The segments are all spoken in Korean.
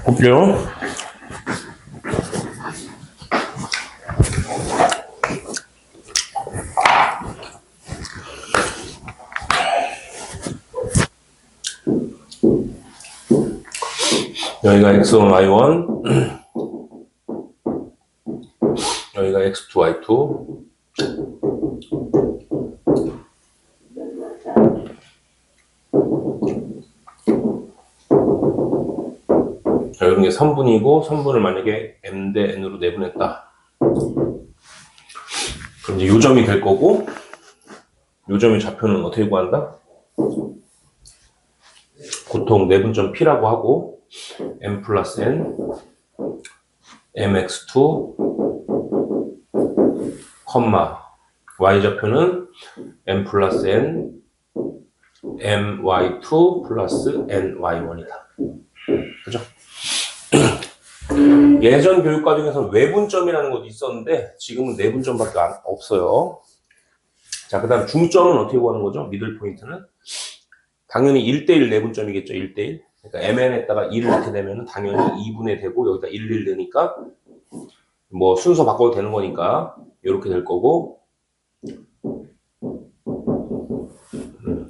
볼게요. 여기가 x1, y1, 여기가 x2, y2. 자, 이런 게 3분이고 3분을 만약에 m 대 n으로 내분했다. 그럼 이제 요점이 될 거고, 요점의 좌표는 어떻게 구한다? 보통 내분점 P라고 하고 m 플러스 n mx2 y좌표는 m 플러스 n my2 플러스 ny1이다. 그죠? 예전 교육과정에서는 외분점이라는 것도 있었는데 지금은 내분점밖에 없어요. 자, 그 다음 중점은 어떻게 구하는 거죠? 미들 포인트는 당연히 1대1 내분점이겠죠. 1대1. 그러니까 mn에다가 1을 넣게 되면 당연히 2분의 되고 여기다 1을 넣으니까 뭐 순서 바꿔도 되는 거니까 이렇게 될 거고,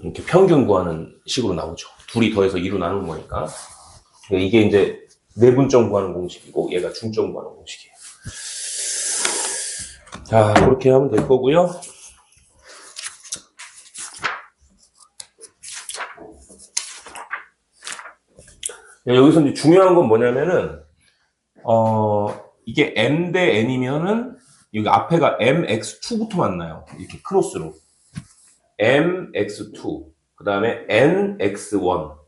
이렇게 평균 구하는 식으로 나오죠. 둘이 더해서 2로 나누는 거니까. 이게 이제 내분점 구하는 공식이고 얘가 중점 구하는 공식이에요. 자, 그렇게 하면 될 거고요. 여기서 이제 중요한 건 뭐냐면은 이게 m 대 n이면은 여기 앞에가 mx2부터 만나요. 이렇게 크로스로 mx2 그 다음에 nx1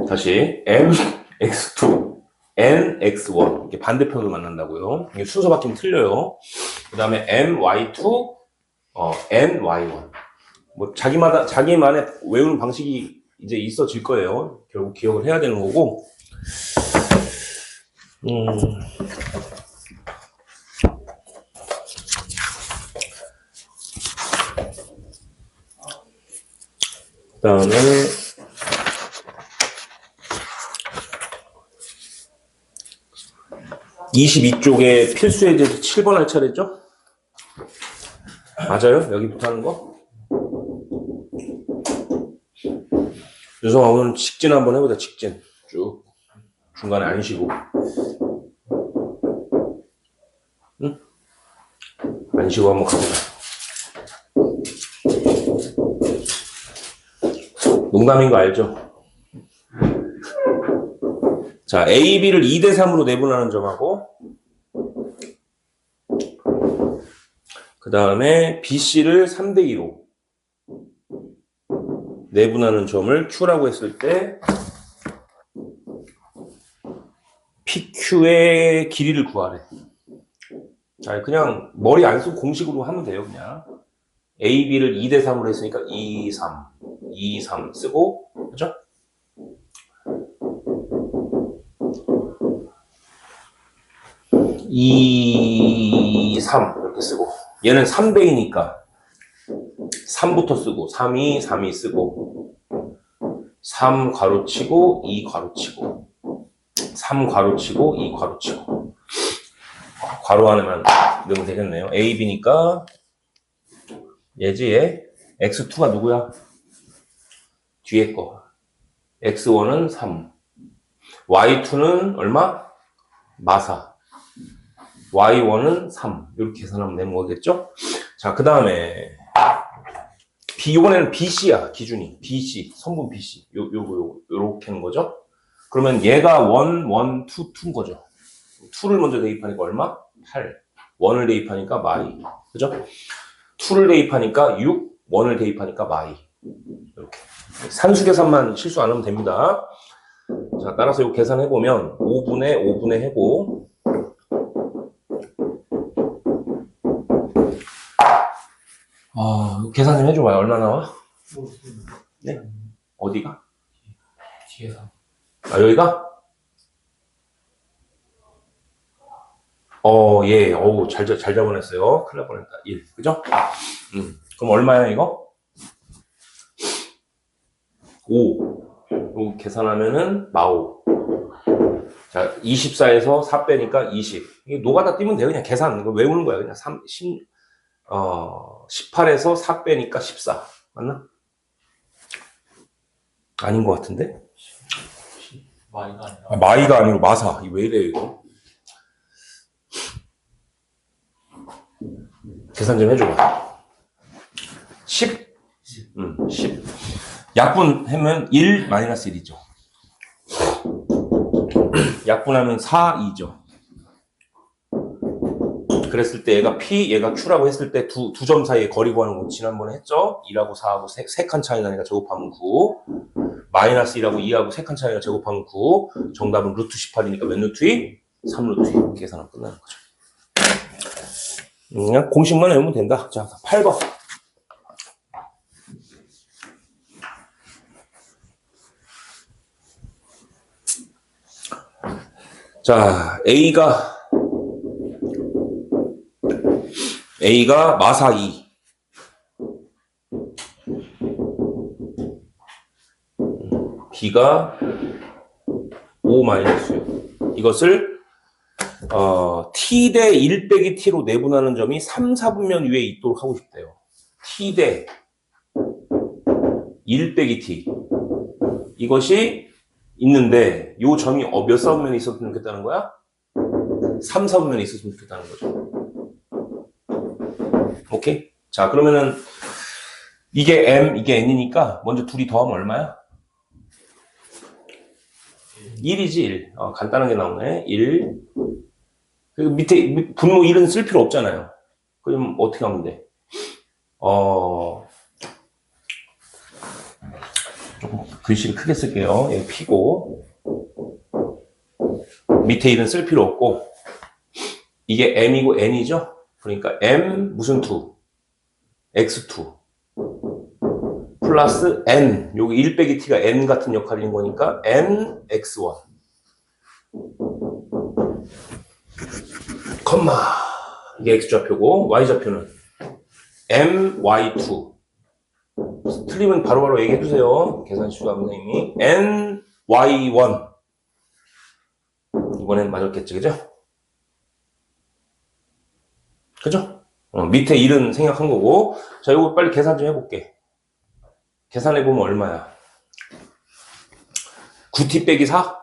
다시 mx2 nx1 이렇게 반대편으로 만난다고요. 이게 순서 바뀌면 틀려요. 그 다음에 my2 ny1 뭐 자기만의 외우는 방식이 이제 있어질 거예요. 결국 기억을 해야 되는 거고. 그 다음에 22쪽에 필수의 제도 7번 할 차례죠? 맞아요? 여기부터 하는 거? 유성아, 오늘 직진 한번 해보자. 직진 쭉 중간에 안 쉬고. 응? 안 쉬고 한번 가보자. 농담인 거 알죠? 자, A, B를 2대 3으로 내분하는 점하고 그 다음에 B, C를 3대 2로 내분하는 점을 Q라고 했을 때 PQ의 길이를 구하래. 자, 그냥 머리 안 쓰고 공식으로 하면 돼요. 그냥 A, B를 2대 3으로 했으니까 2, 3, 2, 3 쓰고, 그죠? 이, 3 이렇게 쓰고, 얘는 3배이니까 3부터 쓰고 3, 2, 3, 2 쓰고 3 괄호치고 2 괄호치고 3 괄호치고 2 괄호치고 괄호 안에만 넣으면 되겠네요. A, B니까 얘지 얘 X2가 누구야? 뒤에 거. X1은 3. Y2는 얼마? 마사. Y1은 3. 이렇게 계산하면 되는 거겠죠? 자, 그 다음에 이번에는 BC야. 기준이. BC. 선분 BC. 요렇게 하는 거죠? 그러면 얘가 1, 1, 2, 2인 거죠. 2를 먼저 대입하니까 얼마? 8. 1을 대입하니까 마이. 그죠? 2를 대입하니까 6. 1을 대입하니까 마이. 이렇게. 산수 계산만 실수 안 하면 됩니다. 자, 따라서 이거 계산해보면 5분의 해고 계산 좀 해줘봐요. 얼마 나와? 네? 어디가? 뒤에서. 아, 여기가? 예. 잘 잡아냈어요. 큰일 날 뻔했다. 1. 그죠? 그럼 얼마야, 이거? 5. 요거 계산하면은 마오. 자, 24에서 4 빼니까 20. 이게 노가다 띄면 돼. 그냥 계산. 이거 외우는 거야. 그냥 18에서 4 빼니까 14. 맞나? 아닌 것 같은데? 마이가 아니라. 마이가 아니고 마사. 이거 왜 이래요, 이거? 계산 좀 해줘봐. 10. 10. 약분하면 1 마이너스 1이죠. 약분하면 4, 2죠. 그랬을 때 얘가 P, 얘가 Q라고 했을 때 두 점 사이에 거리 구하는 거 지난번에 했죠? 2하고 4하고 3칸 차이 나니까 제곱하면 9. 마이너스 1하고 2하고 3칸 차이가 제곱하면 9. 정답은 루트 18이니까 몇 루트 2? 3루트 2. 계산하면 끝나는 거죠. 그냥 공식만 외우면 된다. 자, 8번. 자, A가 마사 2. B가 5 마이너스 6. 이것을 T 대 1 빼기 T로 내분하는 점이 3, 4분면 위에 있도록 하고 싶대요. T 대 1 빼기 T. 이것이 있는데 요 점이 몇 사분면에 있었으면 좋겠다는 거야? 3, 4분면에 있었으면 좋겠다는 거죠. 오케이? 자, 그러면은 이게 M, 이게 N이니까 먼저 둘이 더하면 얼마야? 1이지, 1. 간단하게 나오네. 1. 그리고 밑에 분모 1은 쓸 필요 없잖아요. 그럼 어떻게 하면 돼? 조금 글씨를 크게 쓸게요. 여기 P고. 밑에 1은 쓸 필요 없고. 이게 M이고 N이죠? 그러니까 M 무슨 2? X2. 플러스 N. 여기 1 빼기 T가 N 같은 역할인 거니까 N X1. 컴마. 이게 X좌표고, Y좌표는 M Y2. 틀리면 바로바로 얘기해주세요. 계산식도 선생님이. N Y1. 이번엔 맞았겠지, 그죠? 그죠? 밑에 1은 생략한 거고. 자, 이거 빨리 계산 좀 해볼게. 계산해보면 얼마야? 9t 빼기 4?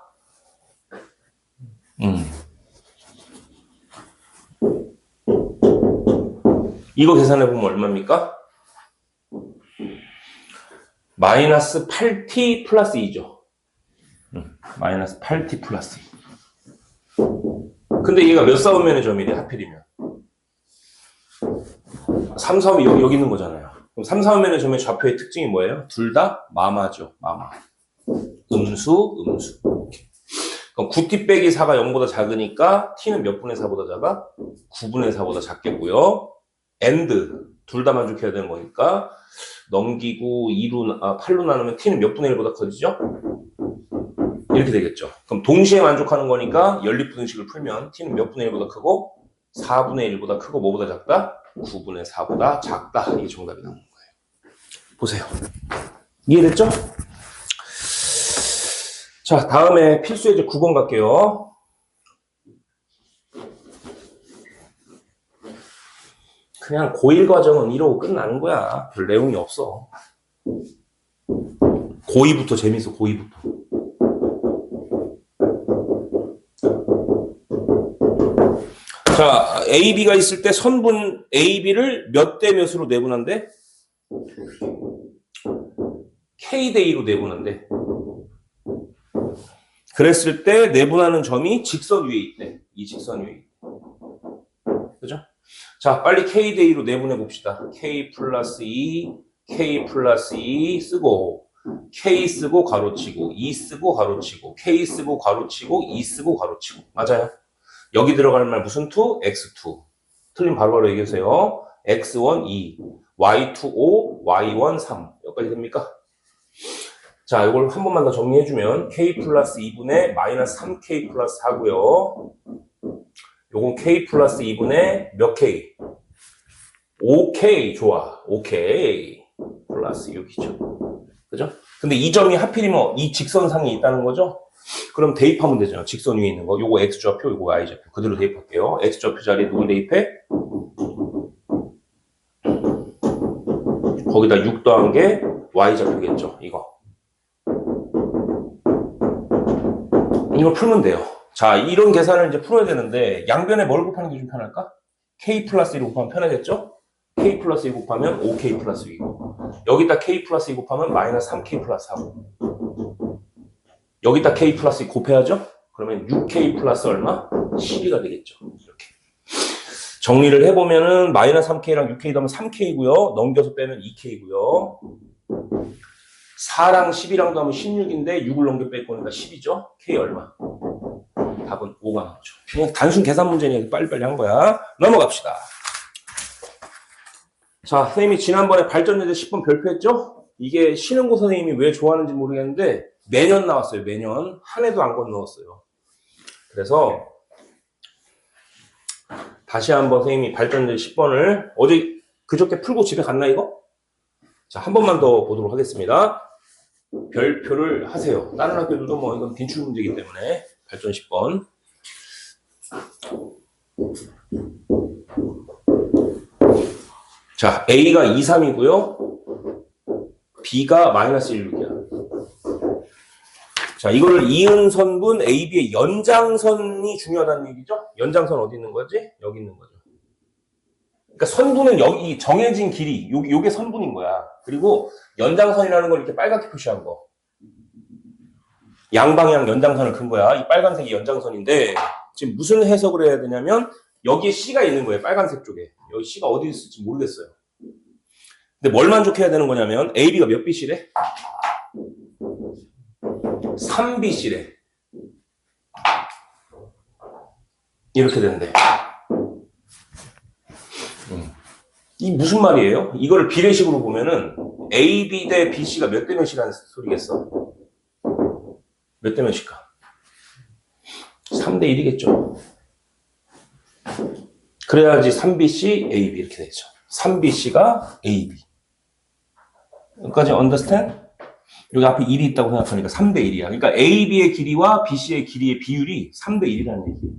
이거 계산해보면 얼마입니까? 마이너스 8t 플러스 2죠. 마이너스 8t 플러스 2. 근데 얘가 몇 사분면의 점이래, 하필이면? 3, 4면 여기 있는 거잖아요. 그럼 3, 4면의 점의 좌표의 특징이 뭐예요? 둘 다 마마죠. 마마. 음수, 음수. 이렇게. 그럼 9t 빼기 4가 0보다 작으니까 t는 몇 분의 4보다 작아? 9분의 4보다 작겠고요. and 둘 다 만족해야 되는 거니까 넘기고 8로 나누면 t는 몇 분의 1보다 커지죠? 이렇게 되겠죠. 그럼 동시에 만족하는 거니까 연립분식을 풀면 t는 몇 분의 1보다 크고 4분의 1보다 크고 뭐보다 작다? 9분의 4보다 작다. 이게 정답이 나오는 거예요. 보세요. 이해됐죠? 자, 다음에 필수예제 9번 갈게요. 그냥 고1 과정은 이러고 끝나는 거야. 별 내용이 없어. 고2부터 재밌어, 고2부터. 자, A, B가 있을 때 선분 A, B를 몇 대 몇으로 내분한대? K 대 2로 내분한대. 그랬을 때 내분하는 점이 직선 위에 있대. 이 직선 위에 있대. 그죠? 자, 빨리 K 대 2로 내분해 봅시다. K 플러스 2, K 플러스 2 쓰고, K 쓰고 가로치고, 2 쓰고 가로치고, K 쓰고 가로치고, 2 쓰고 가로치고. 맞아요? 여기 들어갈 말 무슨 2? X2. 틀린 바로바로 얘기해주세요. X1 2, Y2 5, Y1 3. 여기까지 됩니까? 자, 이걸 한 번만 더 정리해주면 K 플러스 2분의 마이너스 3K 플러스 4고요. 요건 K 플러스 2분의 몇 K? 5K. 좋아. 5K 플러스 6이죠. 그죠? 근데 이 점이 하필이면 이 직선상에 있다는 거죠? 그럼 대입하면 되잖아요. 직선 위에 있는 거. 요거 x좌표, 요거 y좌표. 그대로 대입할게요. x좌표 자리에 누굴 대입해? 거기다 6 더한 게 y좌표겠죠. 이거 풀면 돼요. 자, 이런 계산을 이제 풀어야 되는데 양변에 뭘 곱하는 게 좀 편할까? k 플러스 1 곱하면 편하겠죠? k 플러스 1 곱하면 5k 플러스 2고 여기다 k 플러스 2 곱하면 마이너스 3k 플러스 4고 여기다 k 플러스 2 곱해야죠? 그러면 6k 플러스 얼마? 12가 되겠죠. 이렇게 정리를 해보면은 마이너스 3k랑 6k 더하면 3k고요. 넘겨서 빼면 2k고요. 4랑 10이랑 더하면 16인데 6을 넘겨 뺄 거니까 10이죠. k 얼마? 답은 5가 나오죠. 그냥 단순 계산 문제니까 빨리빨리 한 거야. 넘어갑시다. 자, 선생님이 지난번에 발전예제 10번 별표했죠? 이게 신은고 선생님이 왜 좋아하는지 모르겠는데 매년 나왔어요. 매년. 한 해도 안 건너왔어요. 그래서 다시 한번 선생님이 발전예제 10번을 어제 그저께 풀고 집에 갔나 이거? 자, 한 번만 더 보도록 하겠습니다. 별표를 하세요. 다른 학교들도 뭐 이건 빈출 문제이기 때문에 발전 10번. 자, A가 2, 3이고요. B가 마이너스 1, 6이야. 자, 이거를 이은선분 AB의 연장선이 중요하다는 얘기죠? 연장선 어디 있는 거지? 여기 있는 거죠. 그러니까 선분은 여기 정해진 길이, 요게 선분인 거야. 그리고 연장선이라는 걸 이렇게 빨갛게 표시한 거. 양방향 연장선을 큰 거야. 이 빨간색이 연장선인데 지금 무슨 해석을 해야 되냐면 여기에 C가 있는 거예요. 빨간색 쪽에. 여기 C가 어디 있을지 모르겠어요. 근데 뭘 만족해야 되는 거냐면 AB가 몇 BC래? 3BC래. 이렇게 된대. 이 무슨 말이에요? 이거를 비례식으로 보면은 AB 대 BC가 몇 대 몇이라는 소리겠어? 몇 대 몇일까? 3대 1이겠죠. 그래야지 3BC, AB 이렇게 되죠. 3BC가 AB. 여기까지 understand? 여기 앞에 1이 있다고 생각하니까 3대 1이야. 그러니까 AB의 길이와 BC의 길이의 비율이 3대 1이라는 얘기예요.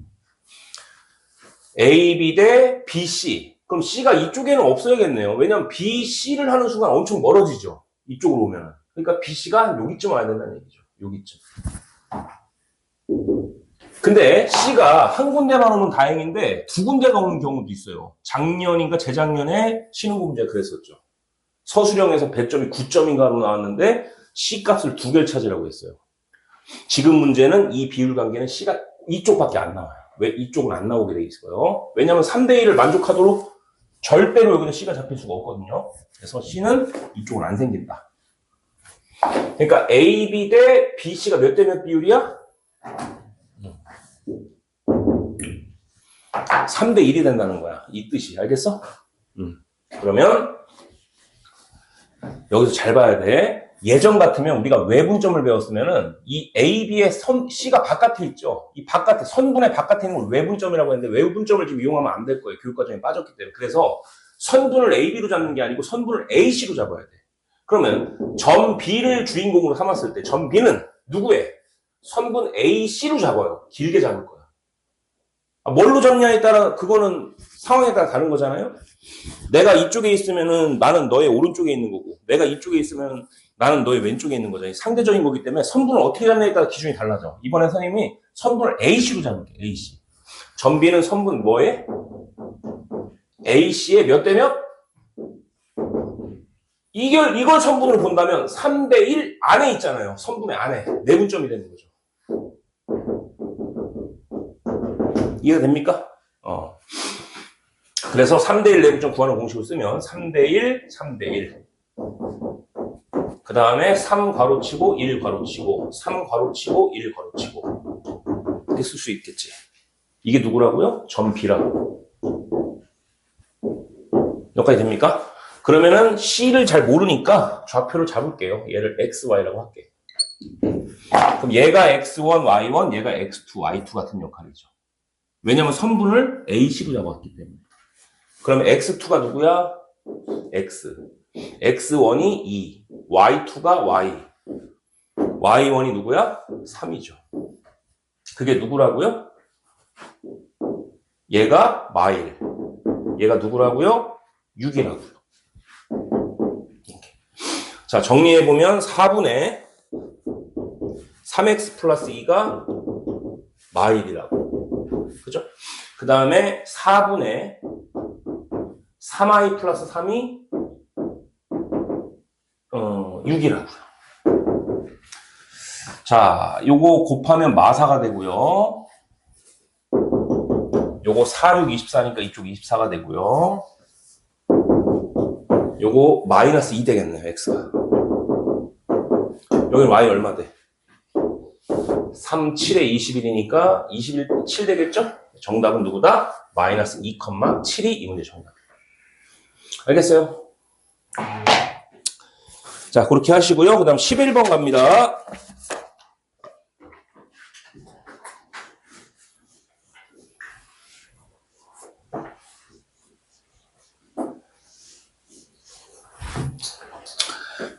AB 대 BC. 그럼 C가 이쪽에는 없어야겠네요. 왜냐면 BC를 하는 순간 엄청 멀어지죠. 이쪽으로 오면. 그러니까 BC가 한 여기쯤 와야 된다는 얘기죠. 여기쯤. 근데 C가 한 군데만 오면 다행인데 두 군데가 오는 경우도 있어요. 작년인가 재작년에 신은고 문제가 그랬었죠. 서술형에서 배점이 9점인가로 나왔는데 C 값을 두 개를 찾으라고 했어요. 지금 문제는 이 비율 관계는 C가 이쪽밖에 안 나와요. 왜 이쪽은 안 나오게 돼 있어요? 왜냐면 3대 1을 만족하도록 절대로 여기는 C가 잡힐 수가 없거든요. 그래서 C는 이쪽은 안 생긴다. 그러니까 AB 대 BC가 몇 대 몇 비율이야? 3대 1이 된다는 거야. 이 뜻이. 알겠어? 그러면 여기서 잘 봐야 돼. 예전 같으면 우리가 외분점을 배웠으면은 이 AB의 C가 바깥에 있죠. 이 바깥에, 선분의 바깥에 있는 걸 외분점이라고 했는데 외분점을 지금 이용하면 안 될 거예요. 교육과정에 빠졌기 때문에. 그래서 선분을 AB로 잡는 게 아니고 선분을 AC로 잡아야 돼. 그러면 점 B를 주인공으로 삼았을 때 점 B는 누구의? 선분 AC로 잡아요. 길게 잡을 거야. 뭘로 잡냐에 따라 그거는 상황에 따라 다른 거잖아요. 내가 이쪽에 있으면은 나는 너의 오른쪽에 있는 거고 내가 이쪽에 있으면 나는 너의 왼쪽에 있는 거잖아요. 상대적인 거기 때문에 선분을 어떻게 잡냐에 따라 기준이 달라져. 이번에 선생님이 선분을 AC로 잡을게. AC. 점 B는 선분 뭐에? AC의 몇 대 몇? 이걸 선분으로 본다면 3대 1 안에 있잖아요. 선분의 안에. 내분점이 되는 거죠. 이해가 됩니까? 그래서 3대 1 내분점 구하는 공식을 쓰면 3대 1, 3대 1. 그 다음에 3 괄호치고 1 괄호치고 3 괄호치고 1 괄호치고 이렇게 쓸 수 있겠지. 이게 누구라고요? 점 B라고. 여기까지 됩니까? 그러면은 C를 잘 모르니까 좌표를 잡을게요. 얘를 X, Y라고 할게. 그럼 얘가 X1, Y1, 얘가 X2, Y2 같은 역할이죠. 왜냐면 선분을 AC로 잡았기 때문에. 그러면 X2가 누구야? X. X1이 2. Y2가 Y. y1이 누구야? 3이죠. 그게 누구라고요? 얘가 마일. 얘가 누구라고요? 6이라고요. 자, 정리해보면 4분의 3x 플러스 2가 마일이라고. 그죠? 그 다음에 4분의 3i 플러스 3이 6이라고요. 자, 요거 곱하면 마사가 되고요. 요거 4, 6, 24니까 이쪽 24가 되고요. 요거 마이너스 2 되겠네요, x가. 여기 y 얼마 돼? 3, 7에 21이니까 27 되겠죠? 정답은 누구다? 마이너스 2,7이 이 문제 정답. 알겠어요? 자, 그렇게 하시고요. 그 다음 11번 갑니다.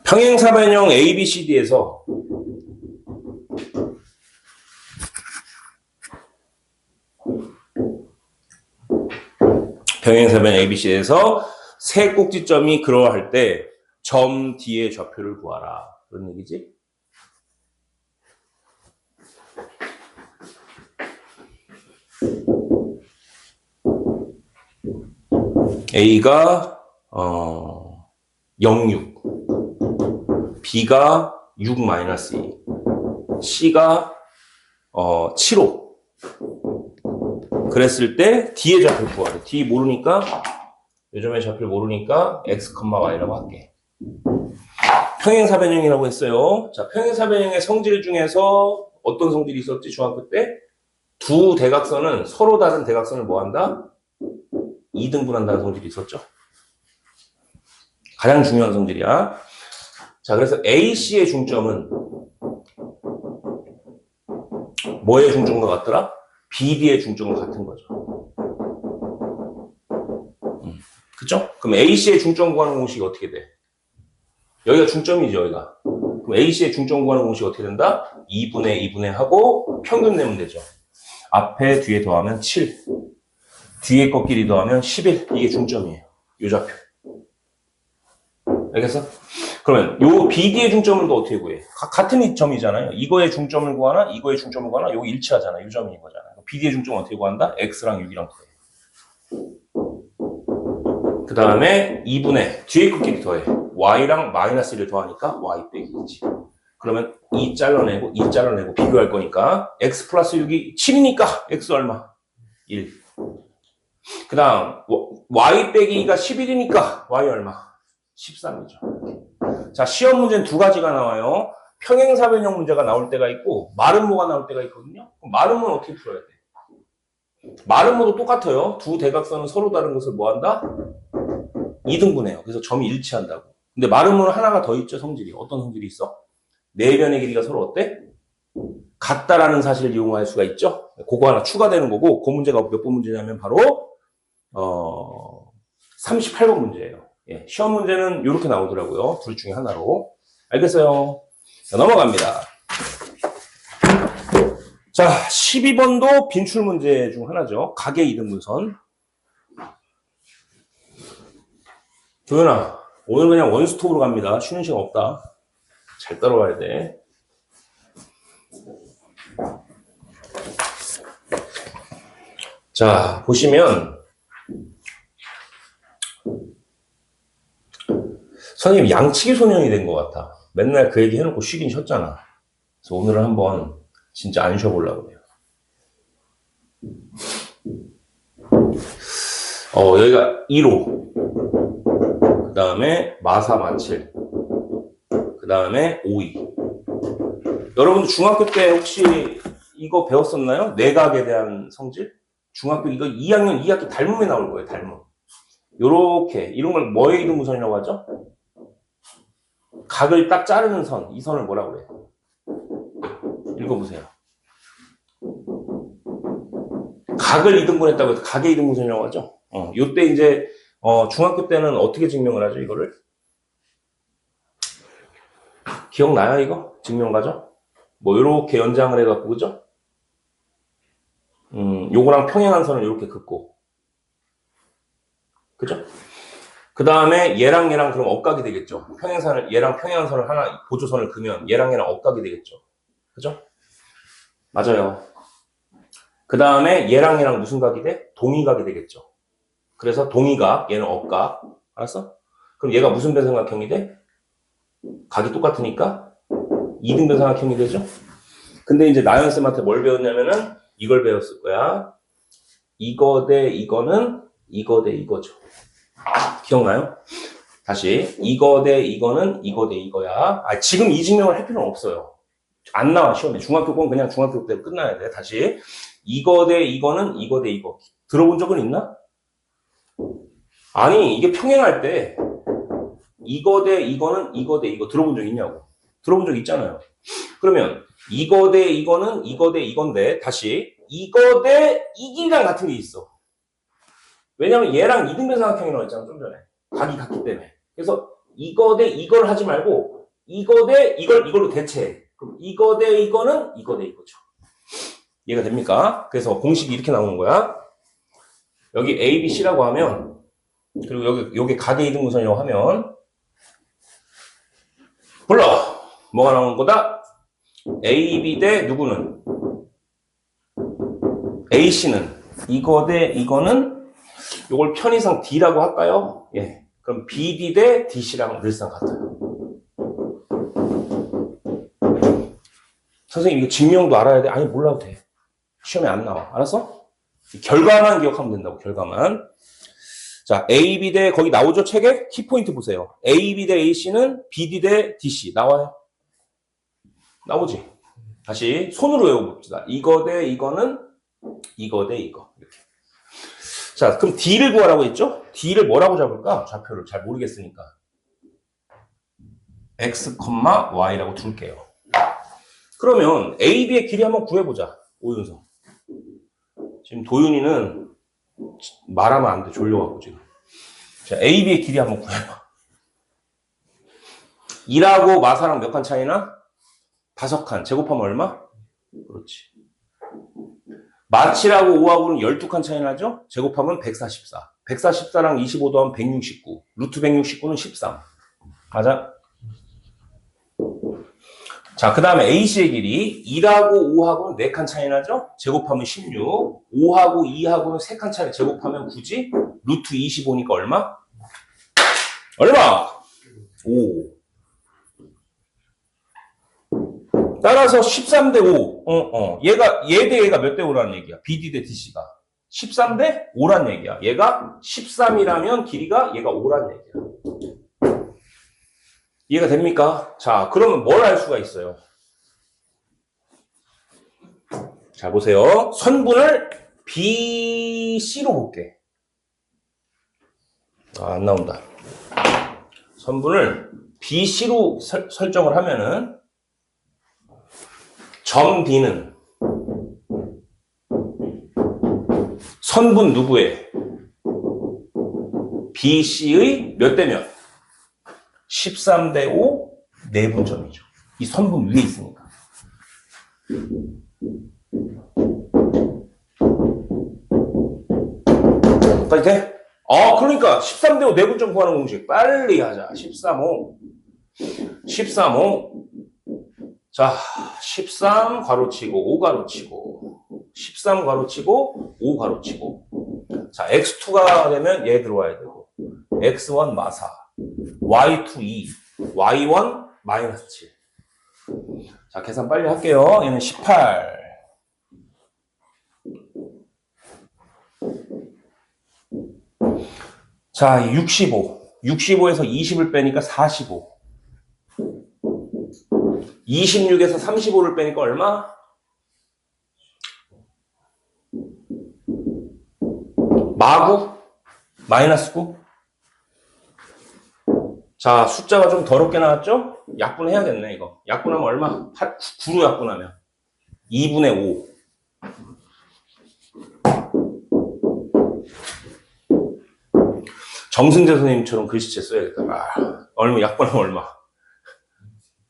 평행사변형 ABCD에서 세 꼭지점이 그러할 때 점 D의 좌표를 구하라. 그런 얘기지? A가 0, 6, B가 6 마이너스 2, C가 7, 5. 그랬을 때 D의 좌표를 구하래. D 모르니까, 요즘에 좌표를 모르니까 X, Y라고 할게. 평행사변형이라고 했어요. 자, 평행사변형의 성질 중에서 어떤 성질이 있었지? 중학교 때? 두 대각선은 서로 다른 대각선을 뭐 한다? 2등분한다는 성질이 있었죠. 가장 중요한 성질이야. 자, 그래서 AC의 중점은 뭐의 중점과 같더라? BD의 중점과 같은 거죠. 그쵸? 그럼 AC의 중점 구하는 공식이 어떻게 돼? 여기가 중점이죠, 여기가. 그럼 AC의 중점 구하는 공식이 어떻게 된다? 2분의 하고 평균 내면 되죠. 앞에 뒤에 더하면 7. 뒤에 것끼리 더하면 11. 이게 중점이에요. 요 좌표. 알겠어? 그러면 요 BD의 중점은 또 어떻게 구해? 같은 점이잖아요. 이거의 중점을 구하나 이거의 중점을 구하나 요거 일치하잖아. 요 점인 거잖아. BD의 중점은 어떻게 구한다? X랑 6이랑 구해. 그 다음에 2분의 뒤에 것끼리 더해. Y랑 마이너스 1을 더하니까 Y 빼기 2지. 그러면 2 잘라내고 비교할 거니까 X 플러스 6이 7이니까 X 얼마? 1. 그 다음 Y 빼기 2가 11이니까 Y 얼마? 13이죠. 자, 시험 문제는 두 가지가 나와요. 평행사변형 문제가 나올 때가 있고 마름모가 나올 때가 있거든요. 그럼 마름모는 어떻게 풀어야 돼? 마름모도 똑같아요. 두 대각선은 서로 다른 것을 뭐 한다? 2등분해요. 그래서 점이 일치한다고. 근데 마름모는 하나가 더 있죠, 성질이. 어떤 성질이 있어? 네 변의 길이가 서로 어때? 같다라는 사실을 이용할 수가 있죠. 그거 하나 추가되는 거고, 그 문제가 몇 번 문제냐면 바로 38번 문제예요. 예, 시험 문제는 이렇게 나오더라고요. 둘 중에 하나로. 알겠어요? 자, 넘어갑니다. 자, 12번도 빈출 문제 중 하나죠. 각의 이등분선. 도현아, 오늘 그냥 원스톱으로 갑니다. 쉬는 시간 없다. 잘 따라와야 돼. 자, 보시면 선생님 양치기 소년이 된 것 같아. 맨날 그 얘기 해놓고 쉬긴 쉬었잖아. 그래서 오늘은 한번 진짜 안 쉬어보려고 해요. 여기가 1호. 그 다음에 마사 마칠. 그 다음에 5이. 여러분들 중학교 때 혹시 이거 배웠었나요? 내각에 대한 성질? 중학교 이거 2학년 2학기 닮음에 나올 거예요. 닮음. 요렇게 이런 걸 뭐의 이등분선이라고 하죠? 각을 딱 자르는 선. 이 선을 뭐라고 그래요? 읽어보세요. 각을 이등분했다고 해서 각의 이등분선이라고 하죠. 요때 이제 중학교 때는 어떻게 증명을 하죠, 이거를? 기억나요, 이거? 증명가죠? 뭐, 요렇게 연장을 해갖고, 그죠? 요거랑 평행한 선을 요렇게 긋고. 그죠? 그 다음에 얘랑 그럼 억각이 되겠죠. 평행선을, 얘랑 평행한 선을 하나, 보조선을 그으면 얘랑 억각이 되겠죠. 그죠? 맞아요. 그 다음에 얘랑 무슨 각이 돼? 동의각이 되겠죠. 그래서 동의각, 얘는 억각. 알았어? 그럼 얘가 무슨 변삼각형이 돼? 각이 똑같으니까 이등 변삼각형이 되죠? 근데 이제 나연쌤한테 뭘 배웠냐면은 이걸 배웠을 거야. 이거 대 이거는 이거 대 이거죠. 기억나요? 다시 이거 대 이거는 이거 대 이거야. 지금 이 증명을 할 필요는 없어요. 안 나와 시험에. 중학교 건 그냥 중학교 때 끝나야 돼. 다시 이거 대 이거는 이거 대 이거. 들어본 적은 있나? 아니 이게 평행할 때 이거 대 이거는 이거 대 이거 들어본 적 있냐고. 들어본 적 있잖아요. 그러면 이거 대 이거는 이거 대 이건데 다시 이거 대 이기랑 같은 게 있어. 왜냐면 얘랑 이등변삼각형이라고 했잖아 좀 전에. 각이 같기 때문에. 그래서 이거 대 이걸 하지 말고 이거 대 이걸로 대체해. 그럼 이거 대 이거는 이거 대 이거죠. 이해가 됩니까? 그래서 공식이 이렇게 나오는 거야. 여기 A, B, C라고 하면 그리고 여기 각의 이등분선이라고 하면 불러! 뭐가 나오는 거다? A, B 대 누구는? A, C는 이거 대 이거는 요걸 편의상 D라고 할까요? 예. 그럼 BD 대 DC랑 늘상 같아요. 선생님 이거 증명도 알아야 돼? 아니 몰라도 돼. 시험에 안 나와. 알았어? 결과만 기억하면 된다고. 결과만. 자, A, B 대 거기 나오죠? 책에? 키포인트 보세요. A, B 대 AC는 BD 대 DC. 나와요? 나오지? 다시 손으로 외워봅시다. 이거 대 이거는 이거 대 이거. 이렇게. 자, 그럼 D를 구하라고 했죠? D를 뭐라고 잡을까? 좌표를 잘 모르겠으니까. X, Y라고 둘게요. 그러면 A, B의 길이 한번 구해보자. 오윤성. 지금 도윤이는 말하면 안 돼. 졸려갖고 지금. 자, A, B의 길이 한번 구해봐. 2하고 마사랑 몇 칸 차이나? 5칸. 제곱하면 얼마? 그렇지. 마치라고 5하고는 12칸 차이 나죠? 제곱하면 144. 144랑 25 더하면 169. 루트 169는 13. 맞아? 자, 그 다음에 AC의 길이 2하고 5하고는 4칸 차이 나죠? 제곱하면 16. 5하고 2하고는 3칸 차이 제곱하면 굳이 루트 25니까 얼마? 얼마? 5. 따라서 13 대 5. 얘 대 얘가 몇 대 5라는 얘기야? BD 대 DC가. 13 대 5란 얘기야. 얘가 13이라면 길이가 얘가 5란 얘기야. 이해가 됩니까? 자, 그러면 뭘 알 수가 있어요? 자, 보세요. 선분을 BC로 볼게. 안 나온다. 선분을 BC로 설정을 하면은 점 B는 선분 누구의? BC의 몇 대 몇? 13 대 5 내분점이죠. 이 선분 위에 있으니까. 까지 돼? 그러니까 13 대 5 내분점 구하는 공식 빨리 하자. 13, 5. 13, 5. 자, 13 괄호치고 5 괄호치고 13 괄호치고 5 괄호치고. 자, x2가 되면 얘 들어와야 되고 x1 마사 y2 2 y1 마이너스 7. 자, 계산 빨리 할게요. 얘는 18. 자, 65. 65에서 20을 빼니까 45. 26에서 35를 빼니까 얼마? 마구? 마이너스 9? 자, 숫자가 좀 더럽게 나왔죠? 약분해야겠네, 이거. 약분하면 얼마? 9로 약분하면. 2분의 5. 정승재 선생님처럼 글씨체 써야겠다. 얼마, 약분하면 얼마?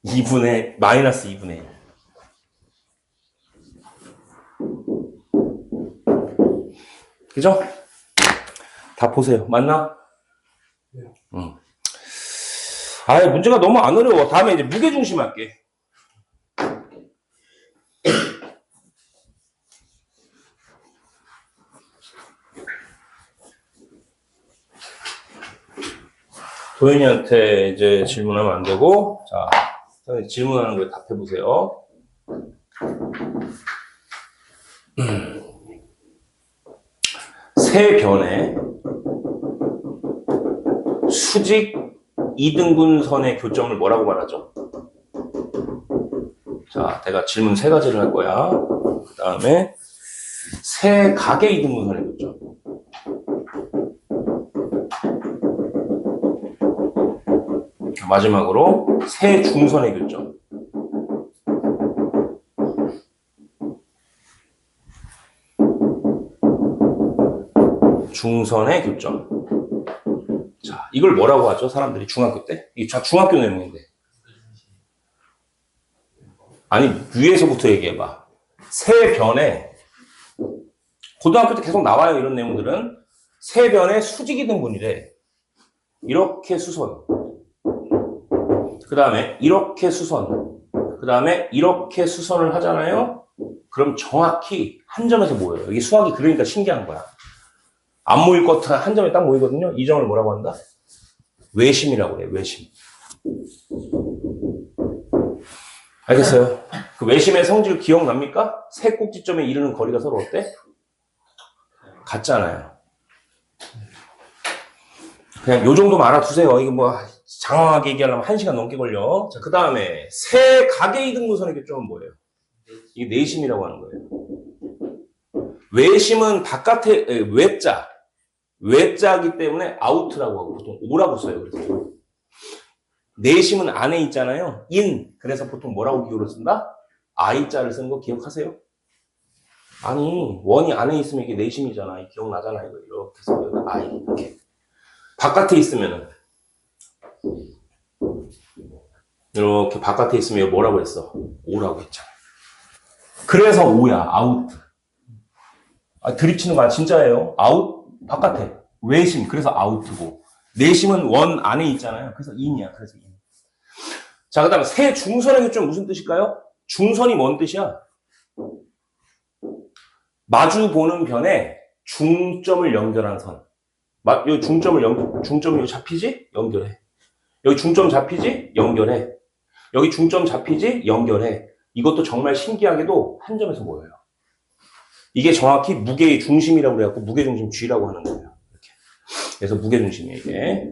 2분의, 마이너스 2분의 1. 그죠? 다 보세요. 맞나? 네. 응. 아, 문제가 너무 안 어려워. 다음에 이제 무게중심 할게. 도현이한테 이제 질문하면 안 되고, 자, 선생님 질문하는 거에 답해보세요. 세 변의 수직 이등분선의 교점을 뭐라고 말하죠? 자, 내가 질문 세 가지를 할 거야. 그 다음에 세 각의 이등분선의 교점. 마지막으로 세 중선의 교점. 중선의 교점. 자, 이걸 뭐라고 하죠? 사람들이 중학교 때? 이게 중학교 내용인데. 아니, 위에서부터 얘기해봐. 세 변에, 고등학교 때 계속 나와요, 이런 내용들은. 세 변의 수직이등분이래. 이렇게 수선. 그 다음에 이렇게 수선. 그 다음에 이렇게 수선을 하잖아요? 그럼 정확히 한 점에서 모여요. 이게 수학이 그러니까 신기한 거야. 안 모일 것 같아 한 점에 딱 모이거든요. 이 점을 뭐라고 한다? 외심이라고 그래요. 외심. 알겠어요? 그 외심의 성질 기억납니까? 세 꼭지점에 이르는 거리가 서로 어때? 같잖아요. 그냥 요 정도만 알아두세요. 이거 뭐 장황하게 얘기하려면 1시간 넘게 걸려. 자, 그 다음에 세 각의 이등분선의 교점은 뭐예요? 이게 내심이라고 하는 거예요. 외심은 바깥에 외자. 외자이기 때문에 아우트라고 하고 보통 오라고 써요. 그래서 내심은 안에 있잖아요. 인. 그래서 보통 뭐라고 기호를 쓴다? I자를 쓰는 거 기억하세요? 아니, 원이 안에 있으면 이게 내심이잖아. 기억나잖아. 이거 이렇게 해서 I 이렇게. 바깥에 있으면은 이렇게 바깥에 있으면 뭐라고 했어? 오라고 했잖아. 그래서 오야. 아우트. 아, 드립치는 거 진짜예요. 아웃 바깥에. 외심. 그래서 아우트고. 내심은 원 안에 있잖아요. 그래서 인이야. 그래서 인. 자, 그 다음에 세 중선의 교점 무슨 뜻일까요? 중선이 뭔 뜻이야? 마주 보는 변에 중점을 연결한 선. 여기 중점이 여기 잡히지? 연결해. 여기 중점 잡히지? 연결해. 여기 중점 잡히지? 연결해. 이것도 정말 신기하게도 한 점에서 모여요. 이게 정확히 무게의 중심이라고 그래갖고 무게중심 G라고 하는 거예요. 이렇게. 그래서 무게중심이에요, 이게.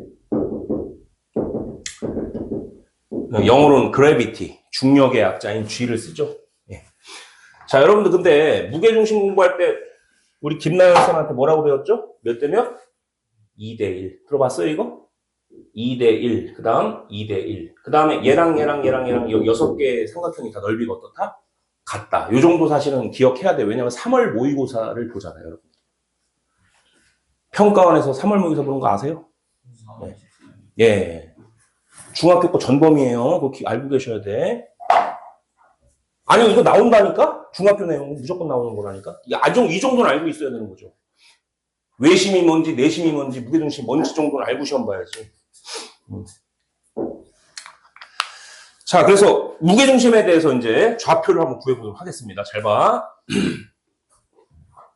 영어로는 gravity, 중력의 약자인 G를 쓰죠. 예. 자, 여러분들 근데 무게중심 공부할 때 우리 김나연 쌤한테 뭐라고 배웠죠? 몇 대 몇? 2대 1. 들어봤어요, 이거? 2대 1. 그 다음 2대 1. 그 다음에 얘랑 6개의 삼각형이 다 넓이가 어떻다? 같다. 요 정도 사실은 기억해야 돼요. 왜냐면 3월 모의고사를 보잖아요, 여러분. 평가원에서 3월 모의고사 보는 거 아세요? 네. 예. 중학교 거 전범이에요. 그거 알고 계셔야 돼. 아니, 이거 나온다니까? 중학교 내용 무조건 나오는 거라니까? 이 정도는 알고 있어야 되는 거죠. 외심이 뭔지, 내심이 뭔지, 무게중심이 뭔지 정도는 알고 시험 봐야지. 자, 그래서 무게중심에 대해서 이제 좌표를 한번 구해보도록 하겠습니다. 잘 봐.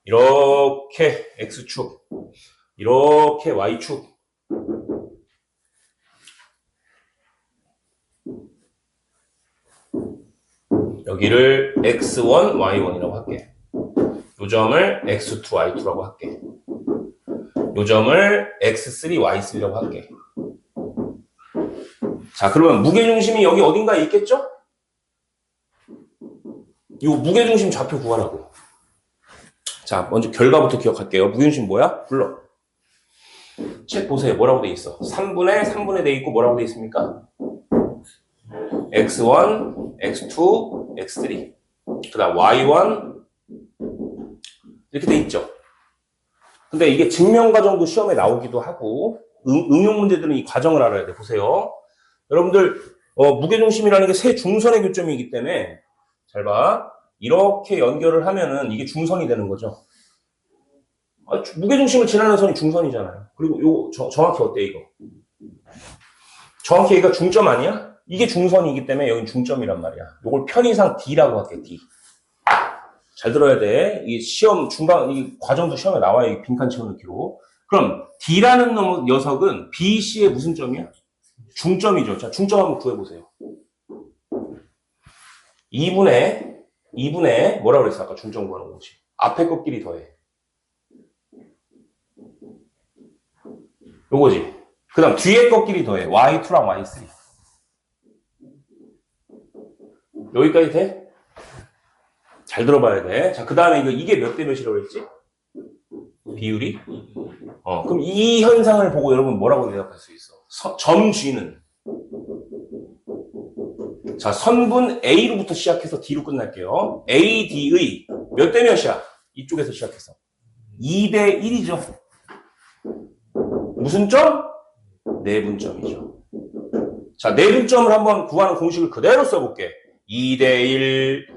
이렇게 X축, 이렇게 Y축. 여기를 X1, Y1이라고 할게. 요 점을 X2, Y2라고 할게. 요 점을 X3, Y3라고 할게. 자, 그러면 무게중심이 여기 어딘가에 있겠죠? 요 무게중심 좌표 구하라고. 자, 먼저 결과부터 기억할게요. 무게중심 뭐야? 불러. 책 보세요. 뭐라고 돼 있어? 3분의 돼 있고 뭐라고 돼 있습니까? X1, X2, X3. 그 다음 Y1 이렇게 돼 있죠. 근데 이게 증명 과정도 시험에 나오기도 하고 응용 문제들은 이 과정을 알아야 돼. 보세요. 여러분들 무게중심이라는 게 세 중선의 교점이기 때문에 잘 봐. 이렇게 연결을 하면은 이게 중선이 되는 거죠. 무게중심을 지나는 선이 중선이잖아요. 그리고 요거 정확히 어때 이거? 정확히 얘가 중점 아니야? 이게 중선이기 때문에 여긴 중점이란 말이야. 요걸 편의상 D라고 할게, D. 잘 들어야 돼. 이 시험 중간 이 과정도 시험에 나와요. 이 빈칸 채워넣기로. 그럼 D라는 녀석은 B, C의 무슨 점이야? 중점이죠. 자, 중점 한번 구해보세요. 2분의 뭐라 그랬어? 아까 중점 구하는 거지. 앞에 것끼리 더해. 요거지. 그 다음 뒤에 것끼리 더해. Y2랑 Y3. 여기까지 돼? 잘 들어봐야 돼. 자, 그 다음에 이게 몇 대 몇이라고 했지? 비율이? 그럼 이 현상을 보고 여러분 뭐라고 대답할 수 있어? 점 G는 자, 선분 A로부터 시작해서 D로 끝날게요. A, D의 몇 대 몇이야? 이쪽에서 시작해서 2대 1이죠. 무슨 점? 내분점이죠. 자, 내분점을 한번 구하는 공식을 그대로 써볼게. 2대 1,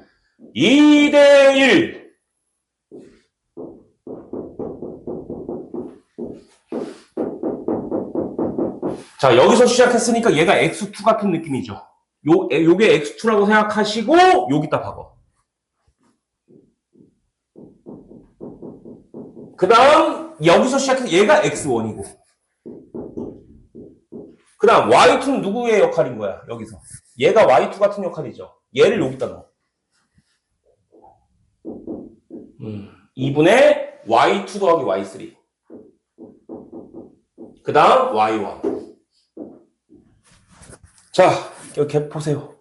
2대 1. 자, 여기서 시작했으니까 얘가 x2 같은 느낌이죠. 요게 x2라고 생각하시고 여기다 박어. 그 다음 여기서 시작해서 얘가 x1이고 그 다음 y2는 누구의 역할인 거야? 여기서 얘가 y2 같은 역할이죠. 얘를 여기다 넣어. 2분의 y2 더하기 y3 그 다음 y1. 자, 여기 보세요.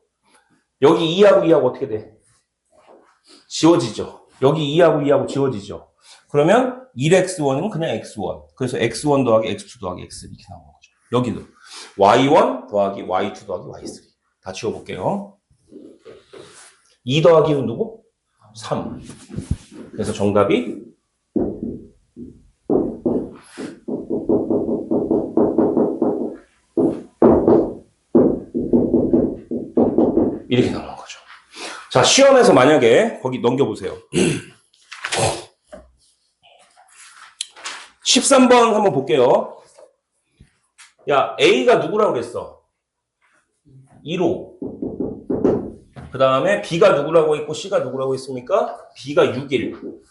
여기 2하고 2하고 어떻게 돼? 지워지죠. 여기 2하고 2하고 지워지죠. 그러면 1x1은 그냥 x1. 그래서 x1 더하기 x2 더하기 x 이렇게 나오는 거죠. 여기도 y1 더하기 y2 더하기 y3. 다 지워볼게요. 2 더하기는 누구? 3. 그래서 정답이 이렇게 나오는 거죠. 자, 시험에서 만약에 거기 넘겨보세요. 13번 한번 볼게요. 야, A가 누구라고 그랬어? 1호. 그 다음에 B가 누구라고 했고 C가 누구라고 했습니까? B가 6일.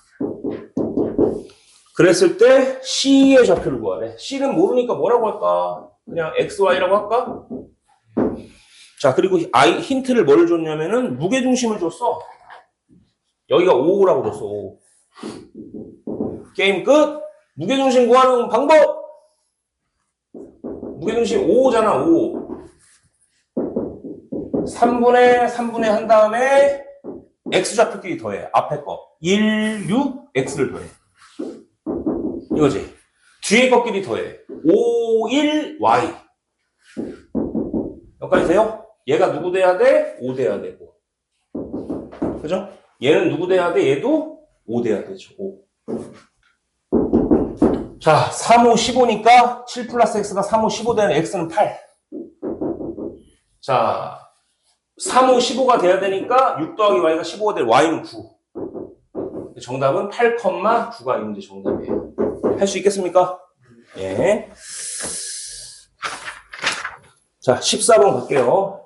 그랬을 때 C의 좌표를 구하래. C는 모르니까 뭐라고 할까? 그냥 XY라고 할까? 자, 그리고 힌트를 뭘 줬냐면은 무게중심을 줬어. 여기가 5라고 줬어. 5. 게임 끝. 무게중심 구하는 방법. 무게중심 5잖아. 5. 3분의 한 다음에 X좌표끼리 더해. 앞에 거. 1, 6, X를 더해. 이거지. 뒤에 것끼리 더해. 5, 1, Y. 여기까지 돼요? 얘가 누구 돼야 돼? 5 돼야 되고. 그죠? 얘는 누구 돼야 돼? 얘도 5 돼야 되죠. 5. 자, 3, 5, 15니까 7 플러스 X가 3, 5, 15 되는 X는 8. 자, 3, 5, 15가 돼야 되니까 6 더하기 Y가 15가 될 Y는 9. 정답은 8,9가 있는데 정답이에요. 할 수 있겠습니까? 예. 자, 14번 갈게요.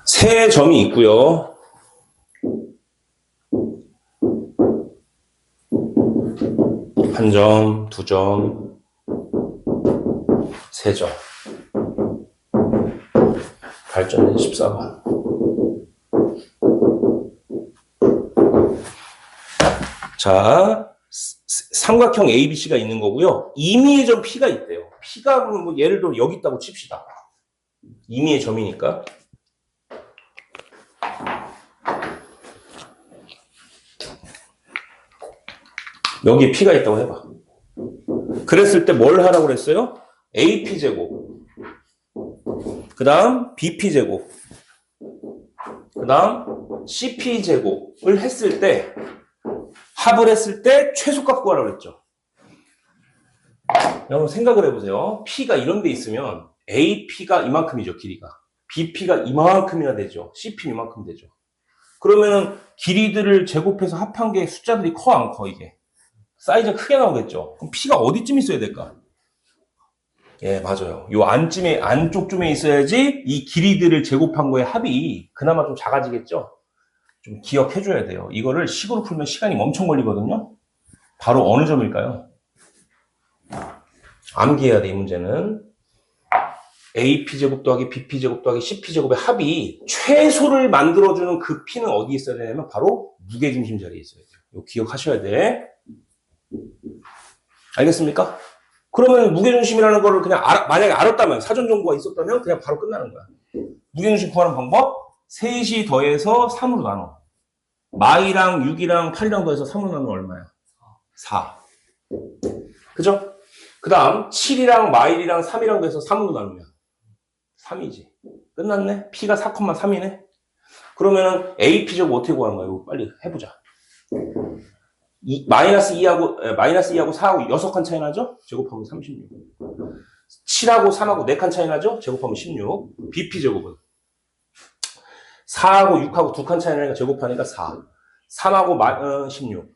세 점이 있고요. 한 점, 두 점, 세 점. 발전된 14번. 자, 삼각형 ABC가 있는 거고요. 임의의 점 P가 있대요. P가 뭐 예를 들어 여기 있다고 칩시다. 임의의 점이니까. 여기에 P가 있다고 해봐. 그랬을 때 뭘 하라고 그랬어요? AP제곱. 그 다음 BP제곱. 다음 CP제곱을 했을 때 합을 했을 때 최소값 구하라고 그랬죠. 여러분 생각을 해보세요. P가 이런 데 있으면 AP가 이만큼이죠. 길이가. BP가 이만큼이나 되죠. CP는 이만큼 되죠. 그러면은 길이들을 제곱해서 합한 게 숫자들이 커 안 커 이게? 사이즈가 크게 나오겠죠. 그럼 P가 어디쯤 있어야 될까? 예, 맞아요. 요 안쪽쯤에 있어야지 이 길이들을 제곱한 거의 합이 그나마 좀 작아지겠죠? 좀 기억해줘야 돼요. 이거를 식으로 풀면 시간이 엄청 걸리거든요? 바로 어느 점일까요? 암기해야 돼, 이 문제는. AP제곱 더하기 BP제곱 더하기 CP제곱의 합이 최소를 만들어주는 그 P는 어디에 있어야 되냐면 바로 무게중심 자리에 있어야 돼요. 이거 기억하셔야 돼. 알겠습니까? 그러면 무게중심이라는 거를 그냥 만약에 알았다면, 사전 정보가 있었다면 그냥 바로 끝나는 거야. 무게중심 구하는 방법, 3이 더해서 3으로 나눠. 마이랑 6이랑 8이랑 더해서 3으로 나누면 얼마야? 4. 그죠? 그 다음 7이랑 마일이랑 3이랑 더해서 3으로 나누면 3이지. 끝났네? P가 4,3이네? 그러면은 AP제곱 어떻게 구하는 거야? 이거 빨리 해보자. 마이너스 2하고 4하고 6칸 차이 나죠? 제곱하면 36. 7하고 3하고 4칸 차이 나죠? 제곱하면 16. BP제곱은 4하고 6하고 2칸 차이 나니까 제곱하니까 4. 3하고 16.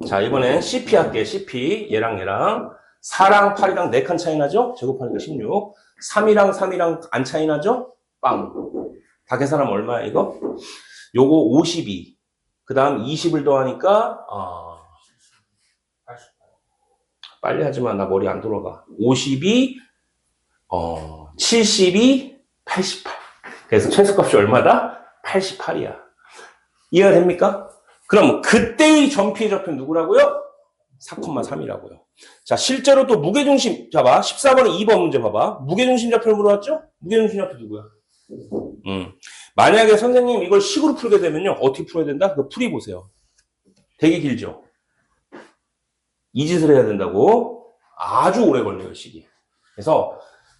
자, 이번엔 CP 할게. CP. 얘랑 4랑 8이랑 4칸 차이 나죠? 제곱하니까 16. 3이랑 안 차이 나죠? 빵. 다 계산하면 얼마야, 이거? 요거 52. 그 다음 20을 더하니까, 빨리 하지마. 나 머리 안 돌아가. 52, 72, 88. 그래서 최소값이 얼마다? 88이야. 이해가 됩니까? 그럼 그때의 전피의 좌표는 누구라고요? 4,3이라고요. 자, 실제로 또 무게중심, 봐봐. 14번에 2번 문제 봐봐. 무게중심 좌표를 물어봤죠? 무게중심 좌표 누구야? 만약에 선생님 이걸 식으로 풀게 되면요. 어떻게 풀어야 된다? 그거 풀이 보세요. 되게 길죠? 이 짓을 해야 된다고. 아주 오래 걸려요, 식이. 그래서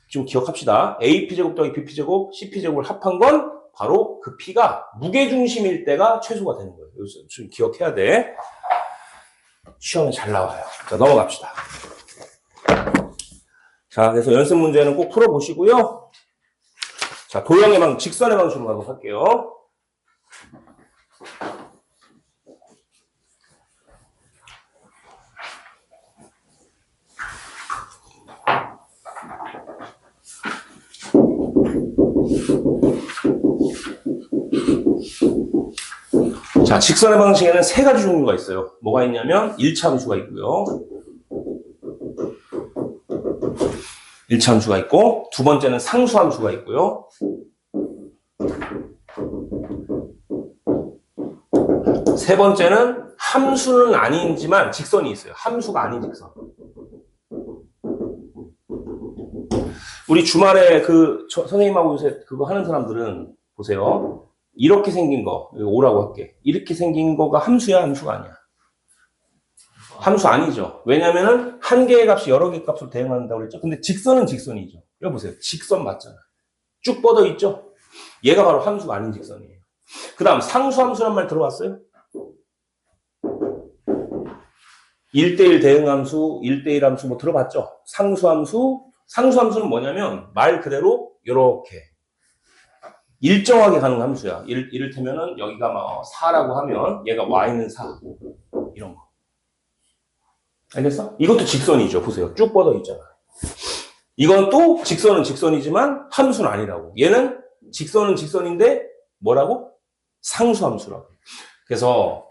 좀 기억합시다. AP제곱 더하기 BP제곱, CP제곱을 합한 건 바로 그 P가 무게중심일 때가 최소가 되는 거예요. 여기서 좀 기억해야 돼. 시험에 잘 나와요. 자, 넘어갑시다. 자, 그래서 연습 문제는 꼭 풀어보시고요. 자, 도형의 방, 직선의 방식으로 가도록 할게요. 자, 직선의 방식에는 3가지 종류가 있어요. 뭐가 있냐면 1차 함수가 있고요. 1차 함수가 있고, 두 번째는 상수 함수가 있고요. 세 번째는 함수는 아니지만 직선이 있어요. 함수가 아닌 직선. 우리 주말에 선생님하고 요새 그거 하는 사람들은 보세요. 이렇게 생긴 거, 오라고 할게. 이렇게 생긴 거가 함수야, 함수가 아니야? 함수 아니죠. 왜냐면은 한 개의 값이 여러 개의 값으로 대응한다고 그랬죠. 근데 직선은 직선이죠. 여기 보세요. 직선 맞잖아. 쭉 뻗어 있죠. 얘가 바로 함수가 아닌 직선이에요. 그 다음 상수함수란 말 들어봤어요? 1대1 대응함수, 1대1 함수 뭐 들어봤죠? 상수함수는 뭐냐면 말 그대로 이렇게 일정하게 가는 함수야. 이를테면은 여기가 막 4라고 하면 얘가 y는 4 이런 거. 알겠어? 이것도 직선이죠. 보세요. 쭉 뻗어 있잖아. 이건 또 직선은 직선이지만 함수는 아니라고. 얘는 직선은 직선인데 뭐라고? 상수함수라고. 그래서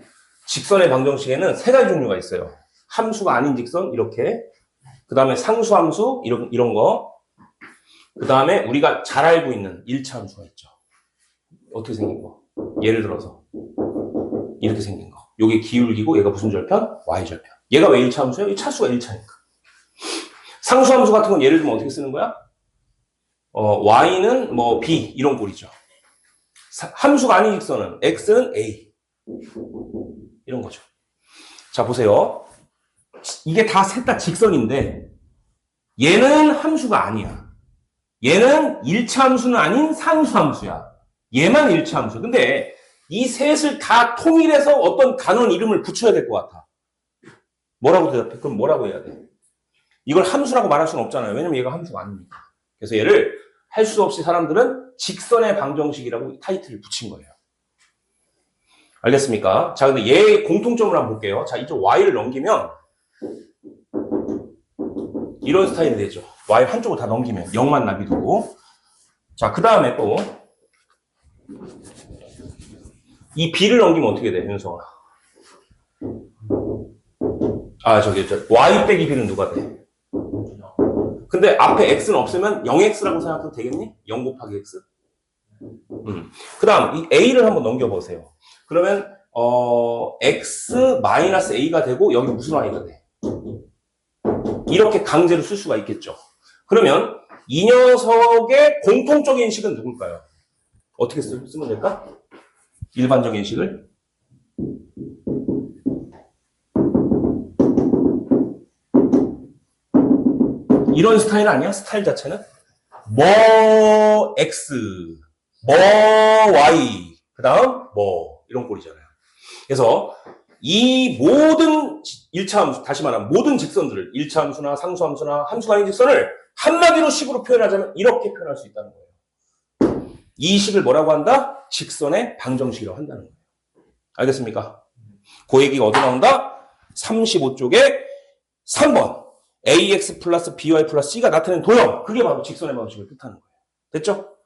직선의 방정식에는 3가지 종류가 있어요. 함수가 아닌 직선 이렇게. 그 다음에 상수함수 이런 거. 그 다음에 우리가 잘 알고 있는 1차 함수가 있죠. 어떻게 생긴 거? 예를 들어서 이렇게 생긴 거. 요게 기울기고 얘가 무슨 절편? y절편. 얘가 왜 1차 함수예요? 이 차수가 1차니까. 상수함수 같은 건 예를 들면 어떻게 쓰는 거야? y는 뭐 b 이런 꼴이죠. 함수가 아닌 직선은 x는 a 이런 거죠. 자, 보세요. 이게 다 셋 다 직선인데 얘는 함수가 아니야. 얘는 1차 함수는 아닌 상수함수야. 얘만 일차함수. 근데 이 셋을 다 통일해서 어떤 단원 이름을 붙여야 될 것 같아. 뭐라고 대답해? 그럼 뭐라고 해야 돼? 이걸 함수라고 말할 수는 없잖아요. 왜냐면 얘가 함수가 아니니까. 그래서 얘를 할 수 없이 사람들은 직선의 방정식이라고 타이틀을 붙인 거예요. 알겠습니까? 자, 근데 얘의 공통점을 한번 볼게요. 자, 이쪽 y를 넘기면 이런 스타일이 되죠. y 한쪽을 다 넘기면 0만 놔두고. 자, 그 다음에 또 이 b를 넘기면 어떻게 돼, 윤성아? 아, 저 y 빼기 b는 누가 돼? 근데 앞에 x는 없으면 0x라고 생각해도 되겠니? 0 곱하기 x? 그 다음 이 a를 한번 넘겨보세요. 그러면 x 마이너스 a가 되고 여기 무슨 y가 돼? 이렇게 강제로 쓸 수가 있겠죠. 그러면 이 녀석의 공통적인 식은 누굴까요? 어떻게 쓰면 될까? 일반적인 식을 이런 스타일 아니야? 스타일 자체는 뭐 x, 뭐 y, 그 다음 뭐 이런 꼴이잖아요. 그래서 이 모든 1차 함수, 다시 말하면 모든 직선들을 1차 함수나 상수함수나 함수가 아닌 직선을 한마디로 식으로 표현하자면 이렇게 표현할 수 있다는 거예요. 이 식을 뭐라고 한다? 직선의 방정식이라고 한다는 거예요. 알겠습니까? 그 얘기가 어디 나온다? 35쪽에 3번 ax 플러스 by 플러스 c가 나타낸 도형, 그게 바로 직선의 방정식을 뜻하는 거예요. 됐죠?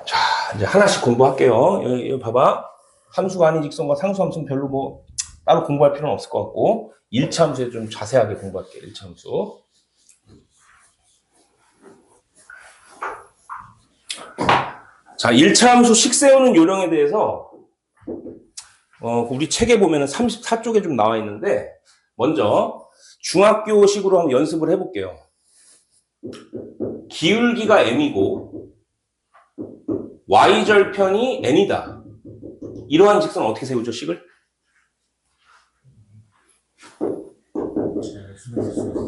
자, 이제 하나씩 공부할게요. 여기 봐봐. 함수가 아닌 직선과 상수함수는 별로 뭐 따로 공부할 필요는 없을 것 같고 1차 함수에 좀 자세하게 공부할게요. 1차 함수. 자, 1차 함수 식 세우는 요령에 대해서 우리 책에 보면은 34쪽에 좀 나와 있는데 먼저 중학교식으로 한번 연습을 해볼게요. 기울기가 m이고 y절편이 n이다. 이러한 직선 어떻게 세우죠, 식을?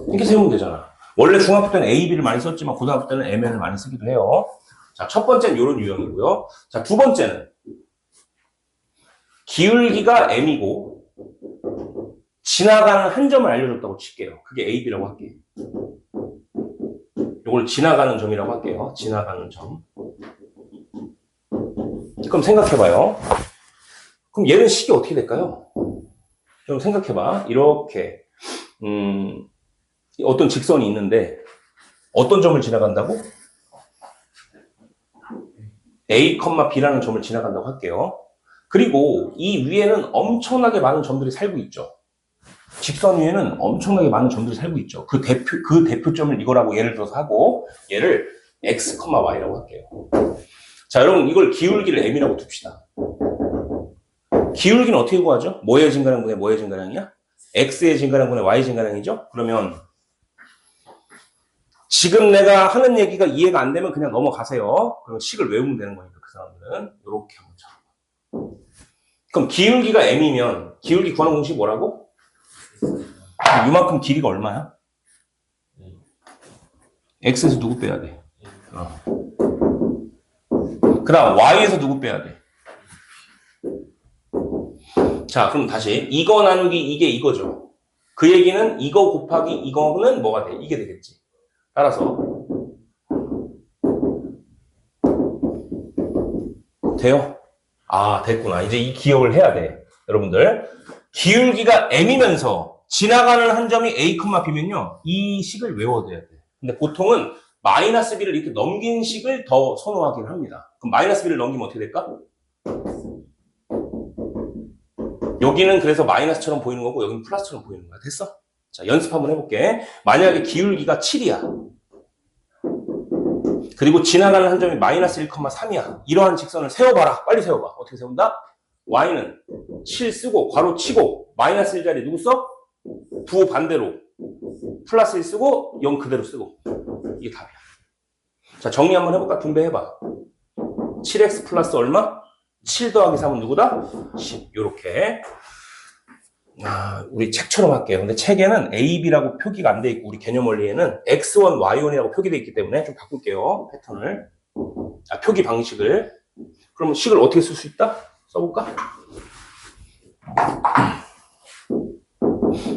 이렇게 세우면 되잖아. 원래 중학교 때는 a, b를 많이 썼지만 고등학교 때는 mn을 많이 쓰기도 해요. 자, 첫 번째는 이런 유형이고요. 자, 두 번째는 기울기가 m이고 지나가는 한 점을 알려줬다고 칠게요. 그게 a, b라고 할게요. 이걸 지나가는 점이라고 할게요. 지나가는 점. 그럼 생각해봐요. 그럼 얘는 식이 어떻게 될까요? 좀 생각해봐. 이렇게 어떤 직선이 있는데 어떤 점을 지나간다고? A, B라는 점을 지나간다고 할게요. 그리고 이 위에는 엄청나게 많은 점들이 살고 있죠. 직선 위에는 엄청나게 많은 점들이 살고 있죠. 그 대표점을 이거라고 예를 들어서 하고 얘를 X, Y라고 할게요. 자, 여러분 이걸 기울기를 M이라고 둡시다. 기울기는 어떻게 구하죠? 뭐의 증가량분의 뭐의 증가량이야? X의 증가량분의 Y의 증가량이죠? 그러면 지금 내가 하는 얘기가 이해가 안 되면 그냥 넘어가세요. 그럼 식을 외우면 되는 거니까 그 사람들은 이렇게 한번 잡아. 그럼 기울기가 M이면 기울기 구하는 공식이 뭐라고? 이만큼 길이가 얼마야? X에서 누구 빼야 돼? 그 다음 Y에서 누구 빼야 돼? 자, 그럼 다시 이거 나누기 이게 이거죠. 그 얘기는 이거 곱하기 이거는 뭐가 돼? 이게 되겠지. 따라서 돼요? 아, 됐구나. 이제 이 기억을 해야 돼. 여러분들 기울기가 m이면서 지나가는 한 점이 a, b면요 이 식을 외워둬야 돼. 근데 보통은 마이너스 b를 이렇게 넘긴 식을 더 선호하긴 합니다. 그럼 마이너스 b를 넘기면 어떻게 될까? 여기는 그래서 마이너스처럼 보이는 거고 여기는 플러스처럼 보이는 거야. 됐어? 자, 연습 한번 해볼게. 만약에 기울기가 7이야. 그리고 지나가는 한 점이 마이너스 1,3이야. 이러한 직선을 세워봐라. 빨리 세워봐. 어떻게 세운다? y는 7 쓰고 괄호 치고 마이너스 1자리 누구 써? 부 반대로 플러스 1 쓰고 0 그대로 쓰고. 이게 답이야. 자, 정리 한번 해볼까? 분배해봐. 7x 플러스 얼마? 7 더하기 3은 누구다? 10. 요렇게. 우리 책처럼 할게요. 근데 책에는 A, B라고 표기가 안 돼 있고 우리 개념 원리에는 X1, Y1이라고 표기되어 있기 때문에 좀 바꿀게요. 패턴을. 표기 방식을. 그러면 식을 어떻게 쓸 수 있다? 써볼까?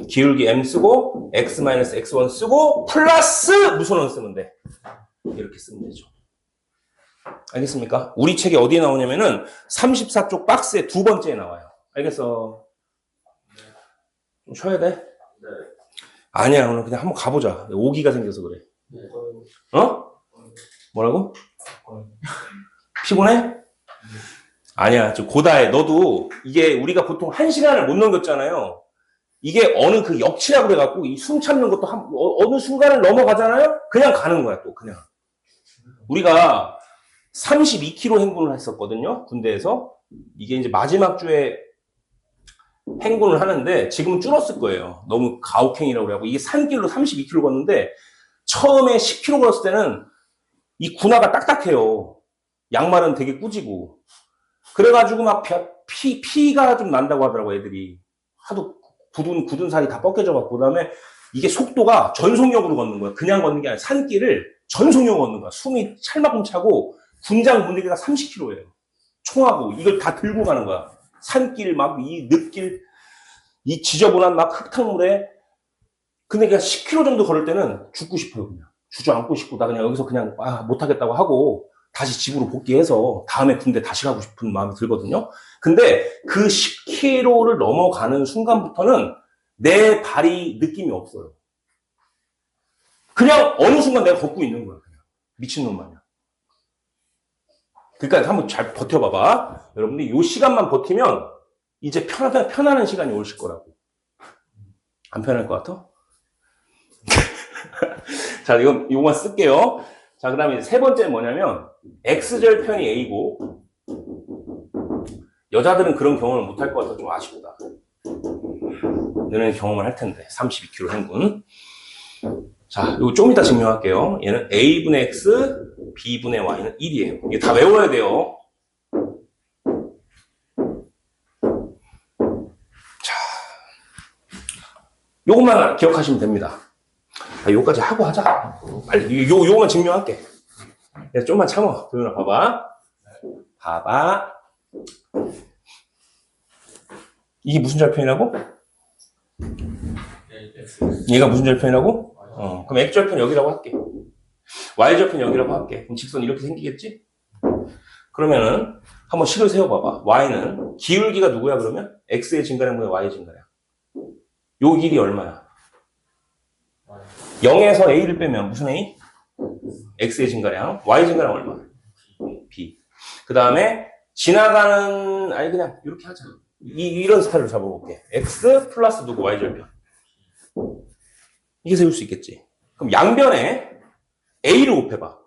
기울기 M 쓰고 X-X1 쓰고 플러스 무슨 원 쓰면 돼. 이렇게 쓰면 되죠. 알겠습니까? 우리 책에 어디에 나오냐면은 34쪽 박스의 두 번째에 나와요. 알겠어? 좀 쉬어야 돼? 네. 아니야, 오늘 그냥 한번 가보자. 오기가 생겨서 그래. 네. 어? 뭐라고? 피곤해? 아니야, 저 고다해. 너도 이게 우리가 보통 1시간을 못 넘겼잖아요. 이게 어느 그 역치라고 그래갖고 이 숨 참는 것도 어느 순간을 넘어가잖아요? 그냥 가는 거야, 또 그냥. 우리가 32km 행군을 했었거든요, 군대에서. 이게 이제 마지막 주에 행군을 하는데 지금은 줄었을 거예요. 너무 가혹행위라고 그래갖고 이게 산길로 32km 걷는데 처음에 10km 걸었을 때는 이 군화가 딱딱해요. 양말은 되게 꾸지고. 그래가지고 막 피가 좀 난다고 하더라고, 애들이. 하도 굳은 살이 다 벗겨져갖고. 그 다음에 이게 속도가 전속력으로 걷는 거야. 그냥 걷는 게 아니라 산길을 전속력으로 걷는 거야. 숨이 찰만큼 차고 군장 분대기가 30km예요. 총하고 이걸 다 들고 가는 거야. 산길 막 이 늪길 이 지저분한 막 흙탕물에. 근데 그냥 10km 정도 걸을 때는 죽고 싶어요. 그냥 주저앉고 싶고 나 그냥 여기서 그냥 못하겠다고 하고 다시 집으로 복귀해서 다음에 군대 다시 가고 싶은 마음이 들거든요. 근데 그 10km를 넘어가는 순간부터는 내 발이 느낌이 없어요. 그냥 어느 순간 내가 걷고 있는 거야. 그냥 미친놈 마냥. 그러니까 한번 잘 버텨봐봐. 여러분들이 이 시간만 버티면 이제 편안한 시간이 오실 거라고. 안 편할 것 같아? 자, 이거만 쓸게요. 자, 그 다음에 세 번째는 뭐냐면, X절편이 A고, 여자들은 그런 경험을 못 할 것 같아서 좀 아쉽다. 너는 경험을 할 텐데, 32km 행군. 자, 이거 좀 이따 증명할게요. 얘는 A분의 X, B분의 Y는 1이에요. 이게 다 외워야 돼요. 자, 요것만 기억하시면 됩니다. 요거까지 하고 하자. 빨리, 요거만 증명할게. 그래서 좀만 참아. 도윤아, 봐봐. 봐봐. 이게 무슨 절편이라고? 얘가 무슨 절편이라고? 그럼 X절편 여기라고 할게. Y절편 여기라고 할게. 그럼 직선 이렇게 생기겠지? 그러면은 한번 식을 세워봐봐. Y는 기울기가 누구야 그러면? X의 증가량분의 Y의 증가량. 요 길이 얼마야? 0에서 A를 빼면 무슨 A? X의 증가량. Y 증가량 얼마? B. 그 다음에 지나가는, 그냥 이렇게 하자. 이런 스타일로 잡아볼게. X 플러스 누구? Y절편. 이게 세울 수 있겠지. 그럼 양변에 A를 곱해봐.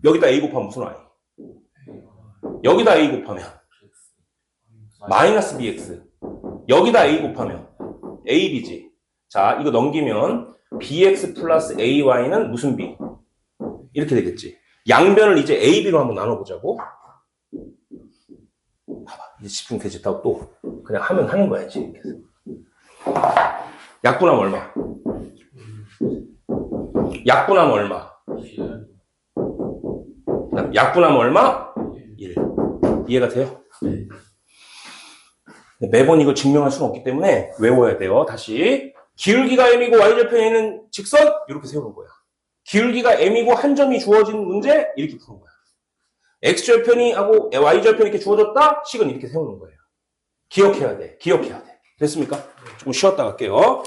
여기다 A 곱하면 무슨 Y? 여기다 A 곱하면 마이너스 BX. 여기다 A 곱하면 AB지. 자, 이거 넘기면 BX 플러스 AY는 무슨 B? 이렇게 되겠지. 양변을 이제 AB로 한번 나눠보자고. 봐봐. 이제 집중되지. 또 그냥 하는 거야. 이제 이렇게 해서. 약분하면 얼마? 약분하면 얼마? 약분하면 얼마? 1. 이해가 돼요? 매번 이걸 증명할 수는 없기 때문에 외워야 돼요. 다시. 기울기가 M이고 Y절편에 있는 직선 이렇게 세우는 거야. 기울기가 M이고 한 점이 주어진 문제 이렇게 푸는 거야. X절편이 하고 Y절편이 이렇게 주어졌다? 식은 이렇게 세우는 거예요. 기억해야 돼. 됐습니까? 조금 쉬었다 갈게요.